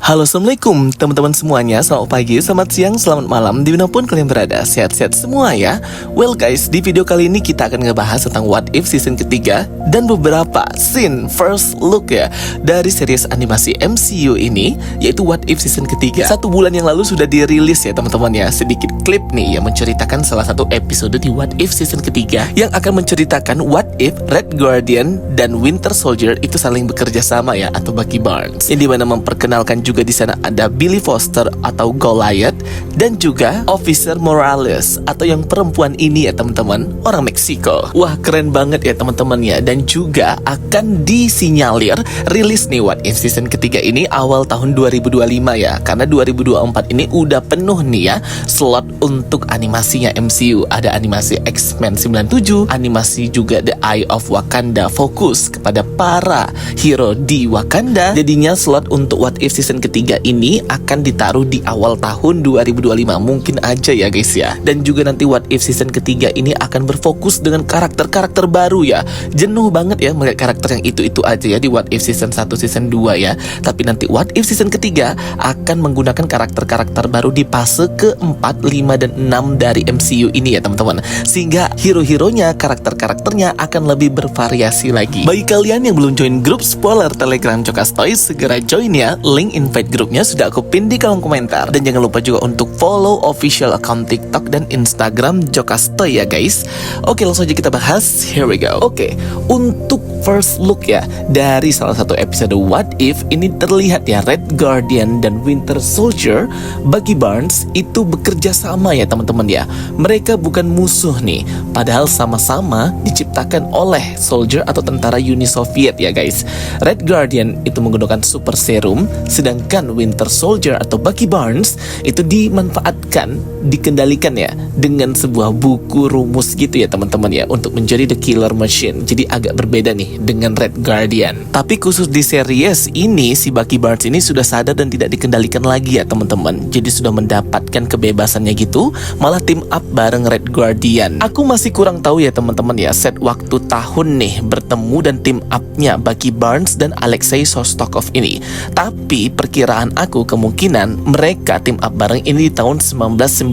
Halo, assalamualaikum teman-teman semuanya. Selamat pagi, selamat siang, selamat malam, dimanapun kalian berada. Sehat-sehat semua ya. Well guys, di video kali ini kita akan ngebahas tentang What If season ketiga dan beberapa scene first look ya dari series animasi MCU ini, yaitu What If season ketiga. 1 bulan yang lalu sudah dirilis ya teman-teman ya, sedikit klip nih yang menceritakan salah satu episode di What If season ketiga yang akan menceritakan what if Red Guardian dan Winter Soldier itu saling bekerja sama ya, atau Bucky Barnes, yang dimana memperkenalkan juga di sana ada Billy Foster atau Goliath dan juga Officer Morales atau yang perempuan ini ya teman-teman, orang Meksiko. Wah, keren banget ya teman-teman ya. Dan juga akan disinyalir rilis nih What If season ketiga ini awal tahun 2025 ya, karena 2024 ini udah penuh nih ya slot untuk animasinya MCU. Ada animasi X-Men 97, animasi juga The Eye of Wakanda, fokus kepada para hero di Wakanda. Jadinya slot untuk What If season ketiga ini akan ditaruh di awal tahun 2025 mungkin aja ya guys ya. Dan juga nanti What If season ketiga ini akan berfokus dengan karakter-karakter baru ya. Jenuh banget ya melihat karakter yang itu-itu aja ya di What If season 1, season 2 ya. Tapi nanti What If season ketiga akan menggunakan karakter-karakter baru di fase ke-4, 5, dan 6 dari MCU ini ya teman-teman. Sehingga hero-heronya, karakter-karakternya akan lebih bervariasi lagi. Bagi kalian yang belum join grup spoiler Telegram Cokastoy, segera join ya. Link invite grupnya sudah aku pin di kolom komentar. Dan jangan lupa juga untuk follow official account TikTok dan Instagram Cokastoy ya guys. Oke, langsung aja kita bahas. Here we go. Oke, untuk first look ya dari salah satu episode What If ini terlihat ya Red Guardian dan Winter Soldier, Bucky Barnes itu bekerja sama ya teman-teman ya. Mereka bukan musuh nih, padahal sama-sama diciptakan oleh soldier atau tentara Uni Soviet ya guys. Red Guardian itu menggunakan super serum, sedangkan Winter Soldier atau Bucky Barnes itu dimanfaatkan, dikendalikan ya dengan sebuah buku rumus gitu ya teman-teman ya, untuk menjadi The Killer Machine. Jadi agak berbeda nih dengan Red Guardian. Tapi khusus di series ini, si Bucky Barnes ini sudah sadar dan tidak dikendalikan lagi ya teman-teman. Jadi sudah mendapatkan kebebasannya gitu, malah team up bareng Red Guardian. Aku masih kurang tahu ya teman-teman ya set waktu tahun nih bertemu dan team upnya Bucky Barnes dan Alexei Shostakov ini. Tapi perkiraan aku kemungkinan mereka team up bareng ini di tahun 1990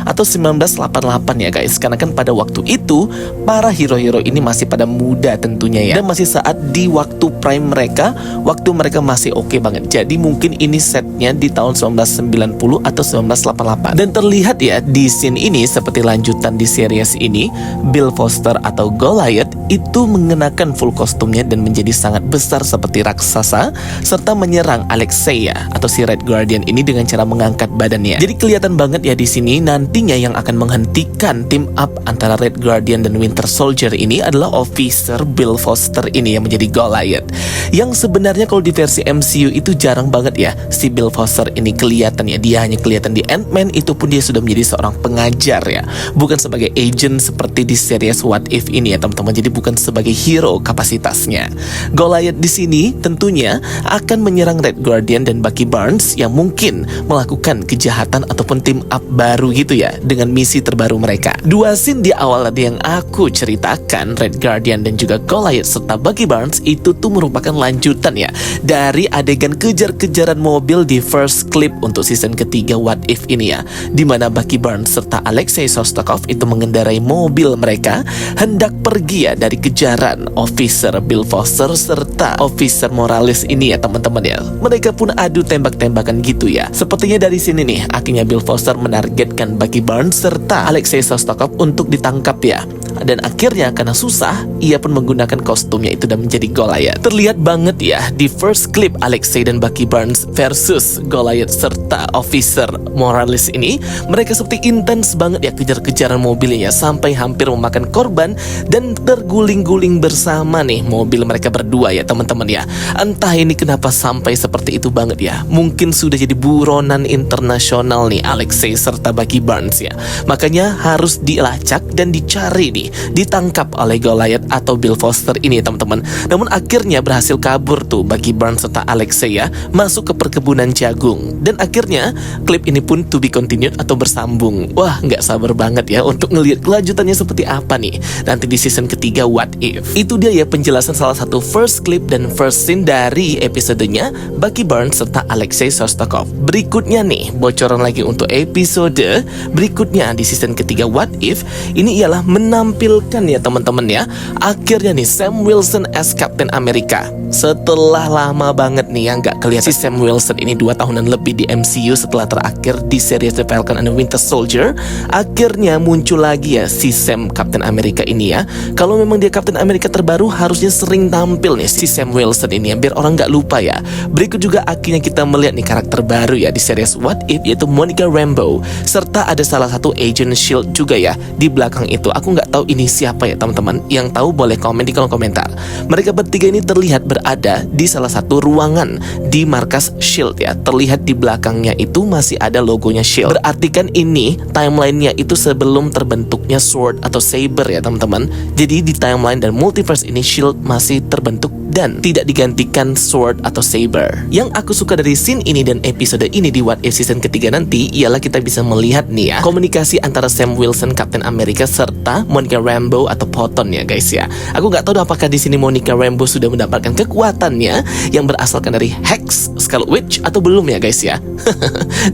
atau 1988 ya guys. Karena kan pada waktu itu para hero-hero ini masih pada muda tentunya ya, dan masih saat di waktu prime mereka, waktu mereka masih oke banget. Jadi mungkin ini setnya di tahun 1990 atau 1988. Dan terlihat ya di scene ini seperti lanjutan di series ini, Bill Foster atau Goliath itu mengenakan full kostumnya dan menjadi sangat besar seperti raksasa, serta menyerang Alexei ya atau si Red Guardian ini dengan cara mengangkat badannya. Jadi kelihatan banget ya di sini nantinya yang akan menghentikan team up antara Red Guardian dan Winter Soldier ini adalah Officer Bill Foster ini yang menjadi Goliath. Yang sebenarnya kalau di versi MCU itu jarang banget ya si Bill Foster ini kelihatan ya. Dia hanya kelihatan di Ant-Man, itu pun dia sudah menjadi seorang pengajar ya, bukan sebagai agent seperti di series What If ini ya teman-teman. Jadi bukan sebagai hero kapasitasnya. Goliath di sini tentunya akan menyerang Red Guardian dan Bucky Barnes yang mungkin melakukan kejahatan ataupun team up baru gitu ya dengan misi terbaru mereka. Dua scene di awal tadi yang aku ceritakan, Red Guardian dan juga Goliath serta Bucky Barnes, itu tuh merupakan lanjutan ya dari adegan kejar-kejaran mobil di first clip untuk season ketiga What If ini ya, dimana Bucky Barnes serta Alexei Shostakov itu mengendarai mobil mereka hendak pergi ya dari kejaran Officer Bill Foster serta Officer Morales ini ya teman-teman ya. Mereka pun adu tembak-tembakan gitu ya. Sepertinya dari sini nih akhirnya Bill Foster menargetkan Bucky Barnes serta Alexei Shostakov untuk ditangkap ya. Dan akhirnya karena susah, ia pun menggunakan kostumnya itu dan menjadi Goliath. Terlihat banget ya di first clip Alexei dan Bucky Barnes versus Goliath serta Officer Morales ini, mereka seperti intens banget ya kejar-kejaran mobilnya sampai hampir memakan korban dan terguling-guling bersama nih mobil mereka berdua ya teman-teman ya. Entah ini kenapa sampai seperti itu banget ya. Mungkin sudah jadi buronan internasional nih Alexei serta Bucky Barnes ya. Makanya harus dilacak dan dicari nih ini ditangkap oleh Goliath atau Bill Foster ini ya teman-teman. Namun akhirnya berhasil kabur tuh Bucky Barnes serta Alexei ya, masuk ke perkebunan jagung. Dan akhirnya klip ini pun to be continued atau bersambung. Wah, nggak sabar banget ya untuk ngelihat kelanjutannya seperti apa nih nanti di season ketiga What If. Itu dia ya penjelasan salah satu first clip dan first scene dari episodenya Bucky Barnes serta Alexei Shostakov. Berikutnya nih, bocoran lagi untuk episode berikutnya di season ketiga What If. Ini ialah menampilkan ya teman-teman ya, akhirnya nih Sam Wilson as Captain America. Setelah lama banget nih yang gak kelihatan si Sam Wilson ini 2 tahunan lebih di MCU setelah terakhir di series The Falcon and the Winter Soldier. Akhirnya muncul lagi ya si Sam Captain America ini ya. Kalau memang dia Captain America terbaru, harusnya sering tampil nih si Sam Wilson ini ya, biar orang gak lupa ya. Berikut juga akhirnya kita melihat nih karakter baru ya di series What If, yaitu Monica Rambeau. Serta ada salah satu Agent Shield juga ya di belakang itu. Aku nggak tahu ini siapa ya teman-teman. Yang tahu boleh komen di kolom komentar. Mereka bertiga ini terlihat berada di salah satu ruangan di markas Shield ya. Terlihat di belakangnya itu masih ada logonya Shield. Berarti kan ini timelinenya itu sebelum terbentuknya Sword atau Saber ya teman-teman. Jadi di timeline dan multiverse ini Shield masih terbentuk dan tidak digantikan Sword atau Saber. Yang aku suka dari scene ini dan episode ini di What If season ketiga nanti ialah kita bisa melihat nih ya komunikasi antara Sam Wilson Captain America serta Monica Rambeau atau Photon ya guys ya. Aku nggak tahu apakah di sini Monica Rambeau sudah mendapatkan kekuatannya yang berasalkan dari Hex Scarlet Witch atau belum ya guys ya.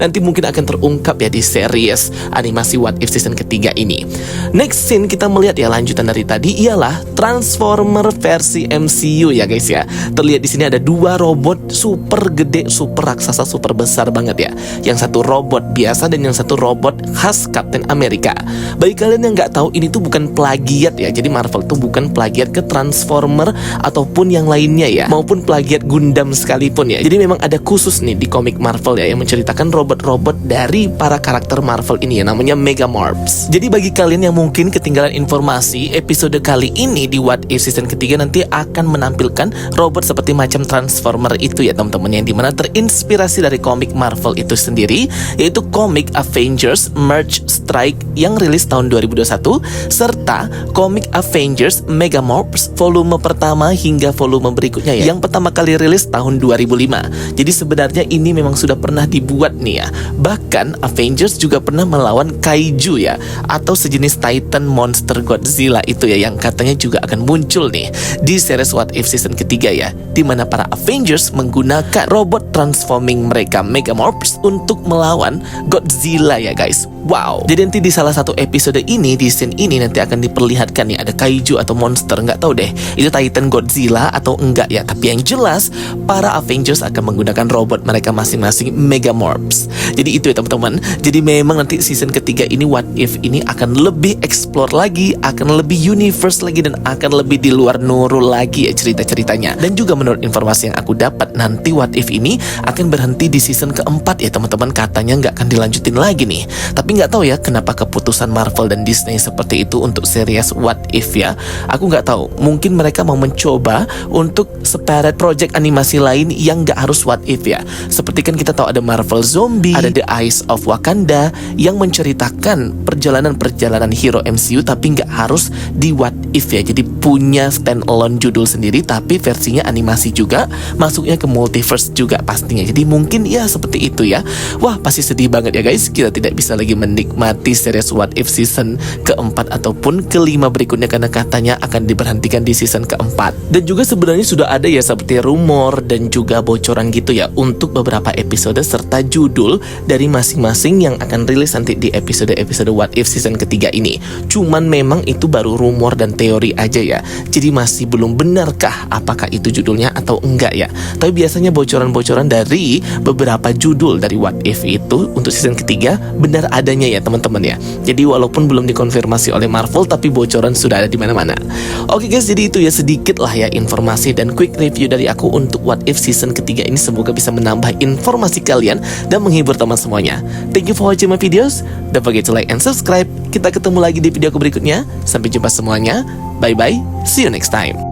Nanti mungkin akan terungkap ya di series animasi What If season ketiga ini. Next scene kita melihat ya lanjutan dari tadi ialah Transformer versi MCU ya guys ya. Terlihat di sini ada 2 robot super gede, super raksasa, super besar banget ya. Yang satu robot biasa dan yang satu robot khas Captain America. Bagi kalian yang nggak tahu, ini tuh bukan plagiat ya. Jadi Marvel tuh bukan plagiat ke Transformer ataupun yang lainnya ya, maupun plagiat Gundam sekalipun ya. Jadi memang ada khusus nih di komik Marvel ya yang menceritakan robot-robot dari para karakter Marvel ini ya, namanya Megamorphs. Jadi bagi kalian yang mungkin ketinggalan informasi, episode kali ini di What If season ketiga nanti akan menampilkan robot seperti macam Transformer itu ya teman-teman, yang dimana terinspirasi dari komik Marvel itu sendiri, yaitu komik Avengers Merge Strike yang rilis tahun 2021 serta komik Avengers Megamorphs volume pertama hingga volume berikutnya ya, yang pertama kali rilis tahun 2005. Jadi sebenarnya ini memang sudah pernah dibuat nih ya. Bahkan Avengers juga pernah melawan Kaiju ya, atau sejenis Titan monster Godzilla itu ya, yang katanya juga akan muncul nih di series What If season ketiga ya, di mana para Avengers menggunakan robot transforming mereka Megamorphs untuk melawan Godzilla ya guys. Wow. Jadi nanti di salah satu episode ini, di scene ini nanti akan diperlihatkan nih ada kaiju atau monster, nggak tahu deh itu Titan Godzilla atau enggak ya. Tapi yang jelas para Avengers akan menggunakan robot mereka masing-masing Megamorphs. Jadi itu ya teman-teman. Jadi memang nanti season ketiga ini What If ini akan lebih explore lagi, akan lebih universe lagi, dan akan lebih di luar Nurul lagi ya cerita-ceritanya. Dan juga menurut informasi yang aku dapat, nanti What If ini akan berhenti di season keempat ya teman-teman. Katanya nggak akan dilanjutin lagi nih. Tapi nggak tahu ya kenapa keputusan Marvel dan Disney seperti itu untuk series What If ya. Aku nggak tahu, mungkin mereka mau mencoba untuk separate project animasi lain yang nggak harus What If ya. Seperti kan kita tahu ada Marvel Zombie, ada The Eyes of Wakanda yang menceritakan perjalanan-perjalanan hero MCU tapi nggak harus di What If ya. Jadi punya stand alone judul sendiri tapi versinya animasi juga, masuknya ke multiverse juga pastinya. Jadi mungkin ya seperti itu ya. Wah, pasti sedih banget ya guys, kita tidak bisa lagi menikmati series What If season keempat ataupun kelima berikutnya karena katanya akan diberhentikan di season keempat. Dan juga sebenarnya sudah ada ya seperti rumor dan juga bocoran gitu ya untuk beberapa episode serta judul dari masing-masing yang akan rilis nanti di episode-episode What If season ketiga ini. Cuman memang itu baru rumor dan teori aja ya. Jadi masih belum benarkah apakah itu judulnya atau enggak ya. Tapi biasanya bocoran-bocoran dari beberapa judul dari What If itu untuk season ketiga benar adanya ya teman-teman ya. Jadi walaupun belum dikonfirmasi oleh Marvel tapi bocoran sudah ada di mana-mana. Oke guys, jadi itu ya sedikit lah ya informasi dan quick review dari aku untuk What If season ketiga ini. Semoga bisa menambah informasi kalian dan menghibur teman semuanya. Thank you for watching my videos. Don't forget to like and subscribe. Kita ketemu lagi di video aku berikutnya. Sampai jumpa semuanya. Bye bye. See you next time.